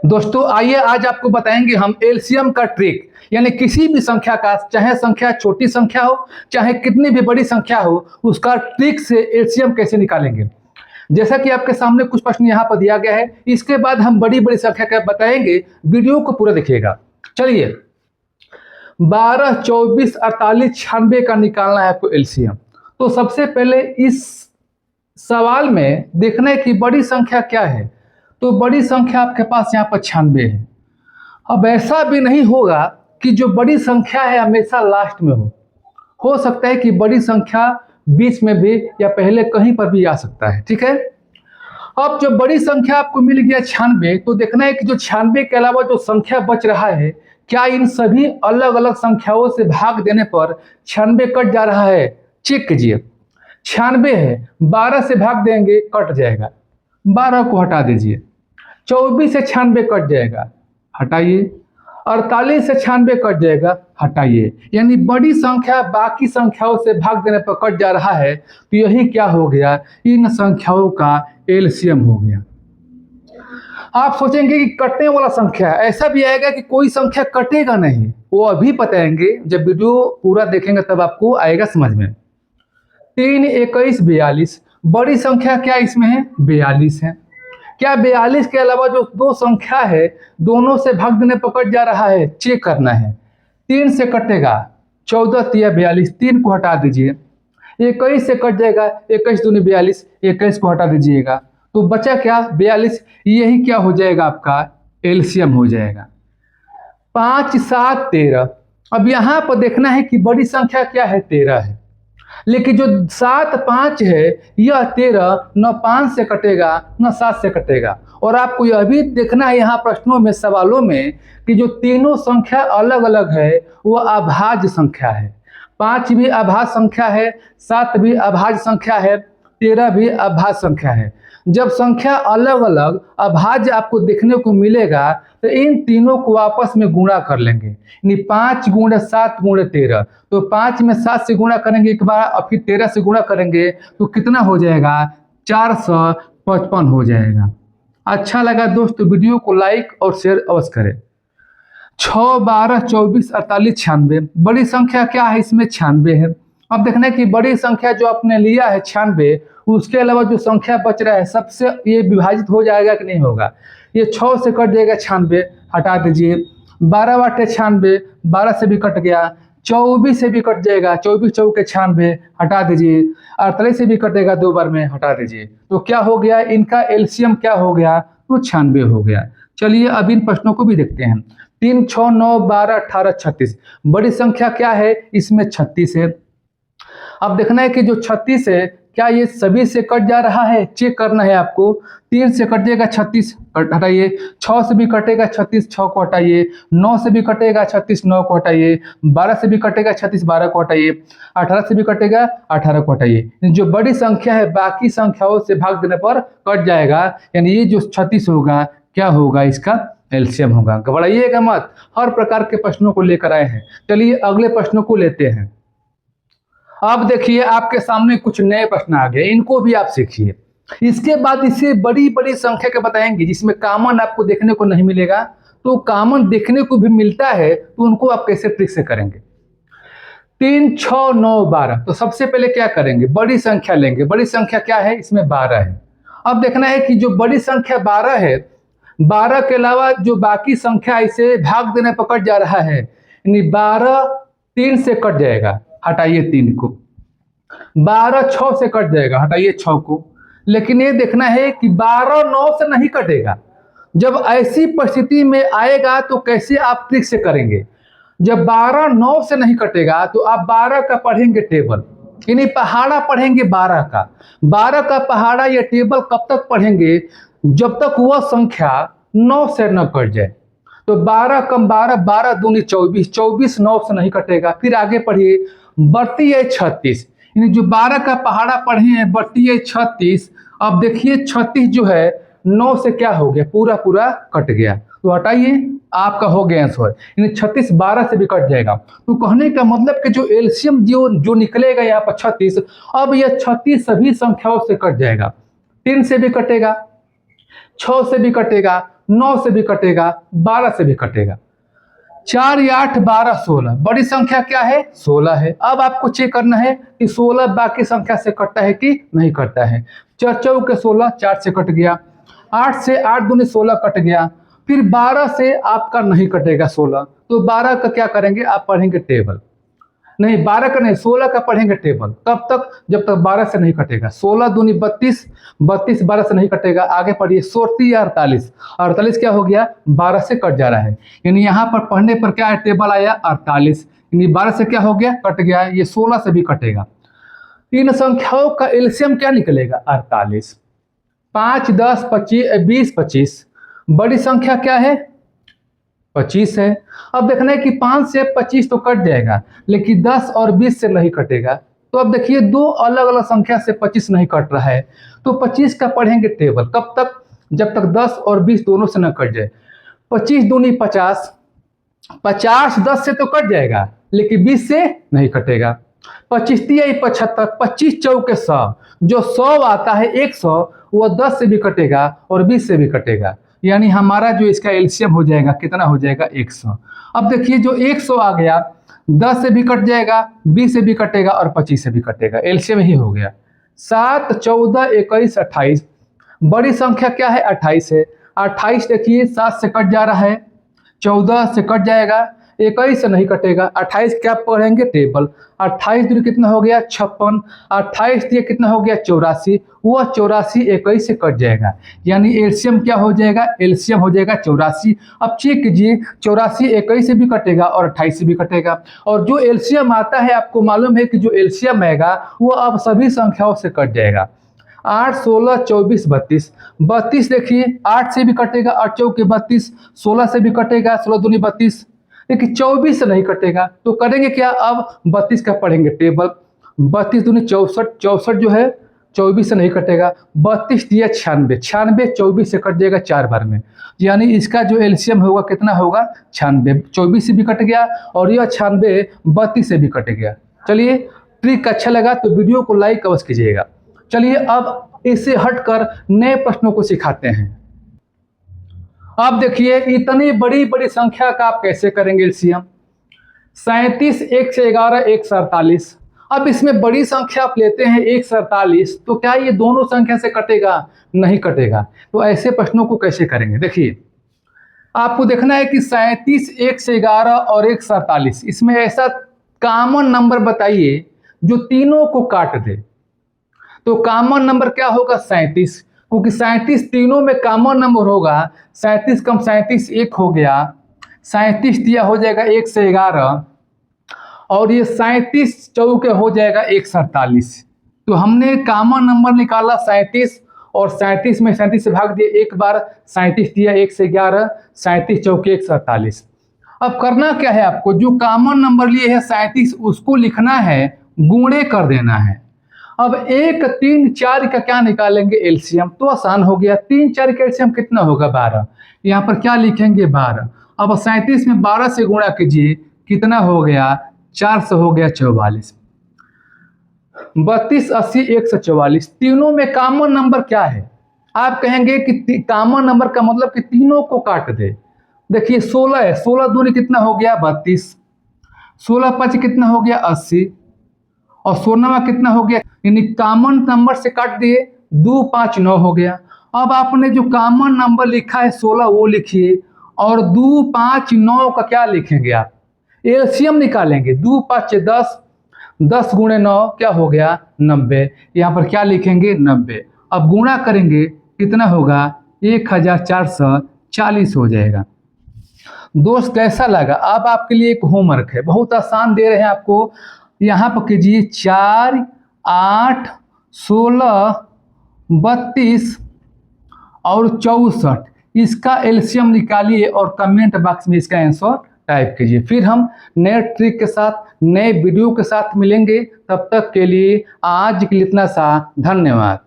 दोस्तों आइए आज आपको बताएंगे हम एलसीएम का ट्रिक, यानी किसी भी संख्या का, चाहे संख्या छोटी संख्या हो चाहे कितनी भी बड़ी संख्या हो, उसका ट्रिक से एलसीएम कैसे निकालेंगे। जैसा कि आपके सामने कुछ प्रश्न यहाँ पर दिया गया है, इसके बाद हम बड़ी बड़ी संख्या का बताएंगे। वीडियो को पूरा देखिएगा। चलिए 12, 24, 48, 96 का निकालना है आपको एलसीएम। तो सबसे पहले इस सवाल में देखना है कि बड़ी संख्या क्या है। तो बड़ी संख्या आपके पास यहाँ पर 96 है। अब ऐसा भी नहीं होगा कि जो बड़ी संख्या है हमेशा लास्ट में हो सकता है कि बड़ी संख्या बीच में भी या पहले कहीं पर भी आ सकता है। ठीक है, अब जो बड़ी संख्या आपको मिल गया 96, तो देखना है कि जो 96 के अलावा जो संख्या बच रहा है, क्या इन सभी अलग अलग संख्याओं से भाग देने पर 96 कट जा रहा है। चेक कीजिए, 96 है, 12 से भाग देंगे कट जाएगा, 12 को हटा दीजिए। 24 से 96 कट जाएगा, हटाइए। 48 से 96 कट जाएगा, हटाइए। यानी बड़ी संख्या बाकी संख्याओं से भाग देने पर कट जा रहा है, तो यही क्या हो गया, इन संख्याओं का एलसीएम हो गया। आप सोचेंगे कि कटने वाला संख्या, ऐसा भी आएगा कि कोई संख्या कटेगा नहीं, वो अभी बताएंगे। जब वीडियो पूरा देखेंगे तब आपको आएगा समझ में। 3, 21, 42, बड़ी संख्या क्या इसमें है, 42 है। क्या 42 के अलावा जो दो संख्या है दोनों से भाग देने पर कट जा रहा है, चेक करना है। 3 से कटेगा, 14 तिया 42, 3 को हटा दीजिए। 21 से कट जाएगा, 21 दूनी 42, 21 को हटा दीजिएगा, तो बचा क्या, 42। यही क्या हो जाएगा, आपका एलसीएम हो जाएगा। 5, 7, 13। अब यहाँ पर देखना है कि बड़ी संख्या क्या है, 13 है, लेकिन जो 7, 5 है, यह 13 न 5 से कटेगा न 7 से कटेगा। और आपको यह भी देखना है यहाँ प्रश्नों में, सवालों में, कि जो तीनों संख्या अलग अलग है वह अभाज्य संख्या है। 5 भी अभाज्य संख्या है, 7 भी अभाज्य संख्या है, 13 भी अभाज्य संख्या है। जब संख्या अलग अलग अभाज्य आपको देखने को मिलेगा तो इन तीनों को आपस में गुणा कर लेंगे, यानी 5 × 7 × 13। तो 5 में 7 से गुणा करेंगे एक बार, और फिर 13 से गुणा करेंगे तो कितना हो जाएगा, 455 हो जाएगा। अच्छा लगा दोस्तों, वीडियो को लाइक और शेयर अवश्य करें। 6, 12, 24, 48, 96, बड़ी संख्या क्या है, इसमें 96 है। अब देखना है कि बड़ी संख्या जो आपने लिया है 96, उसके अलावा जो संख्या बच रहा है सबसे ये विभाजित हो जाएगा कि नहीं होगा। ये 6 से कट जाएगा, 96 हटा दीजिए। 12 वाटे 96, 12 से भी कट गया। 24 से भी कट जाएगा, 24 चौके 96 हटा दीजिए। 48 से भी कटेगा, 2 बार में हटा दीजिए। तो क्या हो गया, इनका एलसीएम क्या हो गया, तो 96 हो गया। चलिए अब इन प्रश्नों को भी देखते हैं। 3, 6, 9, 12, 18, 36, बड़ी संख्या क्या है, इसमें 36 है। अब देखना है कि जो 36 है क्या ये सभी से कट जा रहा है, चेक करना है आपको। 3 से कटेगा 36, हटाइए। 6 से भी कटेगा 36, 6 को हटाइए। 9 से भी कटेगा 36, 9 को हटाइए। 12 से भी कटेगा 36, 12 को हटाइए। 18 से भी कटेगा, 18 को हटाइए। जो बड़ी संख्या है बाकी संख्याओं से भाग देने पर कट जाएगा, यानी ये जो 36 होगा क्या होगा, इसका एलसीएम होगा। घबराइएगा मत, हर प्रकार के प्रश्नों को लेकर आए हैं। चलिए अगले प्रश्नों को लेते हैं। अब देखिए आपके सामने कुछ नए प्रश्न आ गए, इनको भी आप सीखिए। इसके बाद इससे बड़ी बड़ी संख्या के बताएंगे जिसमें कॉमन आपको देखने को नहीं मिलेगा। तो कॉमन देखने को भी मिलता है तो उनको आप कैसे ट्रिक से करेंगे। 3, 6, 9, 12, तो सबसे पहले क्या करेंगे, बड़ी संख्या लेंगे। बड़ी संख्या क्या है, इसमें 12 है। अब देखना है कि जो बड़ी संख्या 12 है, 12 के अलावा जो बाकी संख्या इसे भाग देने पर कट जा रहा है, यानी 12 3 से कट जाएगा, हटाइए 3 को। 12 6 से कट जाएगा, हटाइए 6 को। लेकिन ये देखना है कि 12 9 से नहीं कटेगा। जब ऐसी परिस्थिति में आएगा तो कैसे आप ट्रिक से करेंगे। जब 12 9 से नहीं कटेगा तो आप 12 का पढ़ेंगे टेबल, यानी पहाड़ा पढ़ेंगे 12 का। 12 का पहाड़ा या टेबल कब तक पढ़ेंगे, जब तक वह संख्या 9 से न कट जाए। तो 12 कम 12, 12 दूनी 24, 24 9 से नहीं कटेगा। फिर आगे पढ़िए, बढ़ती है 36, यानी जो 12 का पहाड़ा पढ़े हैं बढ़ती है 36। अब देखिए 36 जो है 9 से क्या हो गया, पूरा पूरा कट गया, तो हटाइए, आपका हो गया आंसर। यानी 36 12 से भी कट जाएगा। तो कहने का मतलब कि जो एलसीएम जो निकलेगा यहाँ पर 36, अब यह 36 सभी संख्याओं से कट जाएगा। 3 से भी कटेगा, 6 से भी कटेगा, 9 से भी कटेगा, 12 से भी कटेगा। 4 या 8 12 16, बड़ी संख्या क्या है 16 है। अब आपको चेक करना है कि 16 बाकी संख्या से कटता है कि नहीं कटता है। 4 चौके 16, 4 से कट गया। 8 से 8 दूनी 16 कट गया। फिर 12 से आपका नहीं कटेगा 16, तो 12 का क्या करेंगे आप पढ़ेंगे टेबल। नहीं 12 का नहीं 16 का पढ़ेंगे टेबल। कब तक? जब तक 12 से नहीं कटेगा। 16 दूनी 32, 32 12 से नहीं कटेगा। आगे पढ़िए 36 या 48, 48 क्या हो गया 12 से कट जा रहा है। यानी यहाँ पर पढ़ने पर क्या है टेबल आया 48, यानी 12 से क्या हो गया कट गया। ये 16 से भी कटेगा। इन संख्याओं का एलसीएम क्या निकलेगा 48। 5 10 25 20 25, बड़ी संख्या क्या है 25 है। अब देखना है कि 5 से 25 तो कट जाएगा, लेकिन 10 और 20 से नहीं कटेगा। तो अब देखिए दो अलग अलग संख्या से 25 नहीं कट रहा है, तो 25 का पढ़ेंगे टेबल। कब तक? जब तक 10 और 20 दोनों से न कट जाए। 25 दूनी 50, 50 10 से तो कट जाएगा, लेकिन 20 से नहीं कटेगा। 25 तिया 75, 25 चौके 100, जो 100 आता है 100 वो 10 से भी कटेगा और 20 से भी कटेगा। यानी हमारा जो इसका एलसीएम हो जाएगा कितना हो जाएगा 100। अब देखिए जो 100 आ गया 10 से भी कट जाएगा, 20 से भी कटेगा और 25 से भी कटेगा। एलसीएम ही हो गया 7 14 21 28, बड़ी संख्या क्या है 28 है। 28 देखिए 7 से कट जा रहा है, 14 से कट जाएगा, 21 से नहीं कटेगा। 28 क्या पढ़ेंगे टेबल। 28 दूरी कितना हो गया 56, 28 दिए कितना हो गया 84, वह 84 21 से कट जाएगा। यानी एलसीएम क्या हो जाएगा एलसीएम हो जाएगा 84। अब चेक कीजिए 84 21 से भी कटेगा और 28 से भी कटेगा। और जो एलसीएम आता है आपको मालूम है कि जो एलसीएम आएगा वो अब सभी संख्याओं से कट जाएगा। 8 16 24 32, 32 देखिए 8 से भी कटेगा, 8 चौके 32, 16 से भी कटेगा, 16 दूनी 32, लेकिन 24 से नहीं कटेगा। तो करेंगे क्या अब 32 का पढ़ेंगे टेबल। 32 दूनी 64, 64 जो है 24 से नहीं कटेगा। 32 दिया 96, 96 24 से कट जाएगा 4 बार में। यानी इसका जो एलसीएम होगा कितना होगा 96, 24 से भी कट गया और यह 96 32 से भी कट गया। चलिए ट्रिक अच्छा लगा तो वीडियो को लाइक अवश्य कीजिएगा। चलिए अब इससे हटकर नए प्रश्नों को सिखाते हैं। अब देखिए इतनी बड़ी बड़ी संख्या का आप कैसे करेंगे एलसीएम। 37 1 से 11 1 से 48। अब इसमें बड़ी संख्या आप लेते हैं 1 से 48, तो क्या ये दोनों संख्या से कटेगा? नहीं कटेगा। तो ऐसे प्रश्नों को कैसे करेंगे देखिए आपको देखना है कि 37 1 से 11 और 1 से 48, इसमें ऐसा कॉमन नंबर बताइए जो तीनों को काट दे। तो कॉमन नंबर क्या होगा 37, क्योंकि 37 तीनों में कॉमन नंबर होगा। 37 कम 37 1 हो गया, 37 दिया हो जाएगा 1 से 11 और ये 37 चौके हो जाएगा 1 से 48। तो हमने कॉमन नंबर निकाला 37 और 37 में 37 से भाग दिया एक बार, 37 दिया 1 से 11, 37 चौके 1 से 48। अब करना क्या है आपको, जो कॉमन नंबर लिए है 37 उसको लिखना है, गुणे कर देना है। अब 1 3 4 का क्या निकालेंगे एलसीएम, तो आसान हो गया। 3 4 का एलसीएम कितना होगा 12, यहाँ पर क्या लिखेंगे 12। अब 37 में 12 से गुणा कीजिए, कितना हो गया 4 से हो गया 44। 32 80 1 से 44, तीनों में कॉमन नंबर क्या है। आप कहेंगे कि कॉमन नंबर का मतलब कि तीनों को काट दे। देखिए 16 है, 16 दूनी कितना हो गया 32, 16 5 कितना हो गया 80 और 16वां कितना हो गया, यानी कॉमन नंबर से काट दिए 2 5 9 हो गया। अब आपने जो कॉमन नंबर लिखा है 16 वो लिखिए और 2 5 9 का क्या लिखेंगे आप एलसीएम निकालेंगे। 2 5 10, 10 गुणे 9 क्या हो गया 90, यहाँ पर क्या लिखेंगे 90। अब गुणा करेंगे कितना होगा 1440 हो जाएगा। दोस्त कैसा लगा? अब आपके लिए एक होमवर्क है, बहुत आसान दे रहे हैं आपको। यहाँ पर कीजिए 4 8 16 32 और 64, इसका एलसीएम निकालिए और कमेंट बॉक्स में इसका आंसर टाइप कीजिए। फिर हम नए ट्रिक के साथ नए वीडियो के साथ मिलेंगे। तब तक के लिए आज के लिए इतना सा, धन्यवाद।